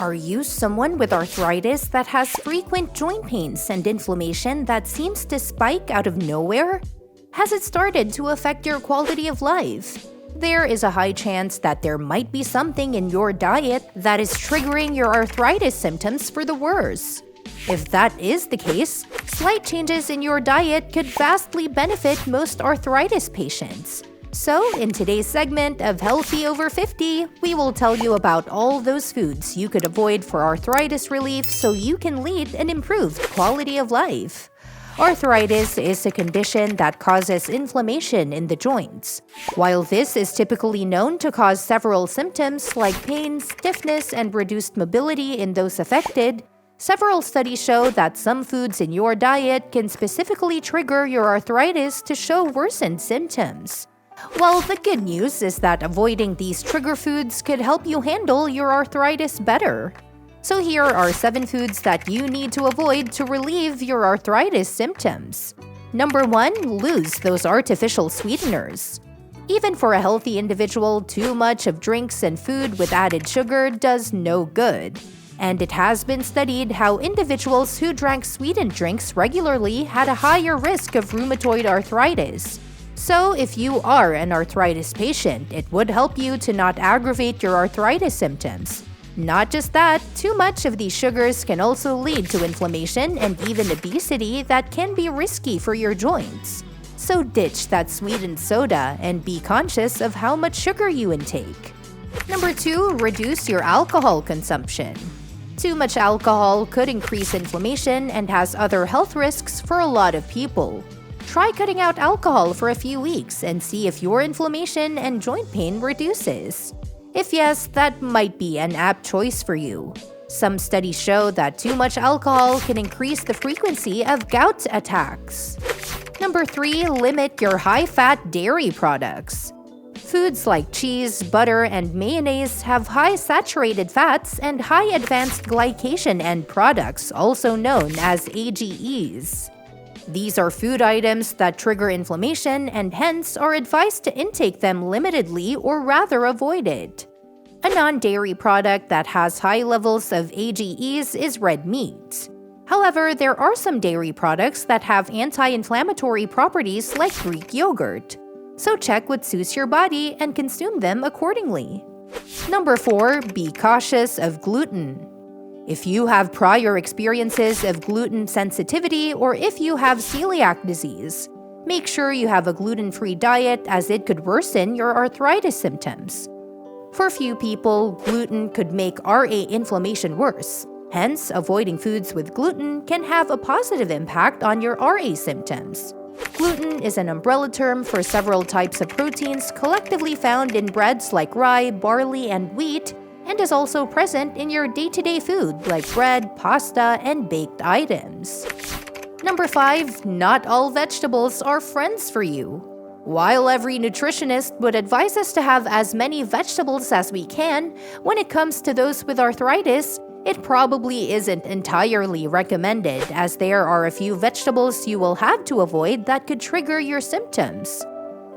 Are you someone with arthritis that has frequent joint pains and inflammation that seems to spike out of nowhere? Has it started to affect your quality of life? There is a high chance that there might be something in your diet that is triggering your arthritis symptoms for the worse. If that is the case, slight changes in your diet could vastly benefit most arthritis patients. So, in today's segment of Healthy Over 50, we will tell you about all those foods you could avoid for arthritis relief so you can lead an improved quality of life. Arthritis is a condition that causes inflammation in the joints. While this is typically known to cause several symptoms like pain, stiffness, and reduced mobility in those affected, several studies show that some foods in your diet can specifically trigger your arthritis to show worsened symptoms. Well, the good news is that avoiding these trigger foods could help you handle your arthritis better. So here are 7 foods that you need to avoid to relieve your arthritis symptoms. Number 1, lose those artificial sweeteners. Even for a healthy individual, too much of drinks and food with added sugar does no good. And it has been studied how individuals who drank sweetened drinks regularly had a higher risk of rheumatoid arthritis. So, if you are an arthritis patient, it would help you to not aggravate your arthritis symptoms. Not just that, too much of these sugars can also lead to inflammation and even obesity that can be risky for your joints. So ditch that sweetened soda and be conscious of how much sugar you intake. Number 2, reduce your alcohol consumption. Too much alcohol could increase inflammation and has other health risks for a lot of people. Try cutting out alcohol for a few weeks and see if your inflammation and joint pain reduces. If yes, that might be an apt choice for you. Some studies show that too much alcohol can increase the frequency of gout attacks. Number 3, limit your high-fat dairy products. Foods like cheese, butter, and mayonnaise have high saturated fats and high advanced glycation end products, also known as AGEs. These are food items that trigger inflammation and hence are advised to intake them limitedly or rather avoid it. A non-dairy product that has high levels of AGEs is red meat. However, there are some dairy products that have anti-inflammatory properties like Greek yogurt. So check what suits your body and consume them accordingly. Number 4, be cautious of gluten. If you have prior experiences of gluten sensitivity or if you have celiac disease, make sure you have a gluten-free diet as it could worsen your arthritis symptoms. For few people, gluten could make RA inflammation worse. Hence, avoiding foods with gluten can have a positive impact on your RA symptoms. Gluten is an umbrella term for several types of proteins collectively found in breads like rye, barley, and wheat, and is also present in your day-to-day food like bread, pasta, and baked items. Number 5, not all vegetables are friends for you. While every nutritionist would advise us to have as many vegetables as we can, when it comes to those with arthritis, it probably isn't entirely recommended as there are a few vegetables you will have to avoid that could trigger your symptoms.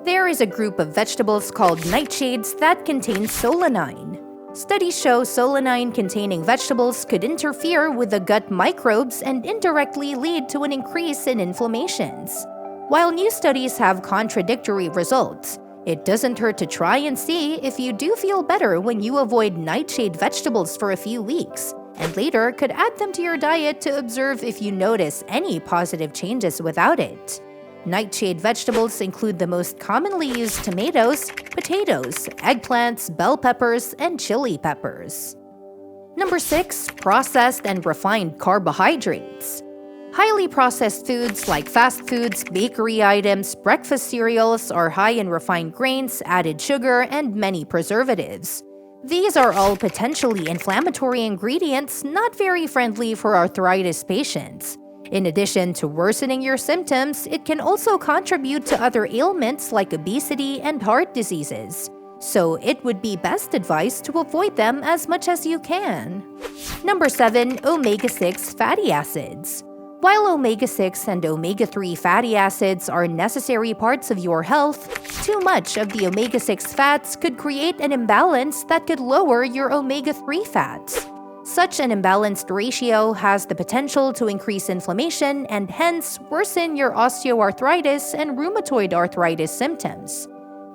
There is a group of vegetables called nightshades that contain solanine. Studies show solanine-containing vegetables could interfere with the gut microbes and indirectly lead to an increase in inflammations. While new studies have contradictory results, it doesn't hurt to try and see if you do feel better when you avoid nightshade vegetables for a few weeks, and later could add them to your diet to observe if you notice any positive changes without it. Nightshade vegetables include the most commonly used tomatoes, potatoes, eggplants, bell peppers, and chili peppers. Number 6, processed and refined carbohydrates. Highly processed foods like fast foods, bakery items, breakfast cereals are high in refined grains, added sugar, and many preservatives. These are all potentially inflammatory ingredients not very friendly for arthritis patients. In addition to worsening your symptoms, it can also contribute to other ailments like obesity and heart diseases. So it would be best advised to avoid them as much as you can. Number 7, omega-6 fatty acids. While omega-6 and omega-3 fatty acids are necessary parts of your health, too much of the omega-6 fats could create an imbalance that could lower your omega-3 fats. Such an imbalanced ratio has the potential to increase inflammation and hence worsen your osteoarthritis and rheumatoid arthritis symptoms.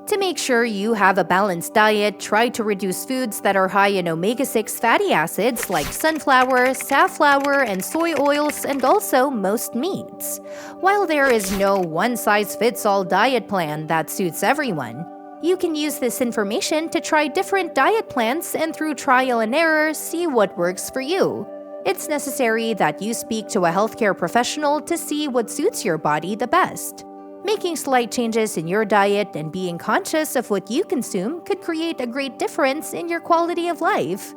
To make sure you have a balanced diet, try to reduce foods that are high in omega-6 fatty acids like sunflower, safflower, and soy oils, and also most meats. While there is no one-size-fits-all diet plan that suits everyone, you can use this information to try different diet plans and through trial and error, see what works for you. It's necessary that you speak to a healthcare professional to see what suits your body the best. Making slight changes in your diet and being conscious of what you consume could create a great difference in your quality of life.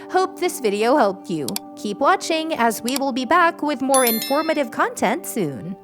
Hope this video helped you. Keep watching as we will be back with more informative content soon.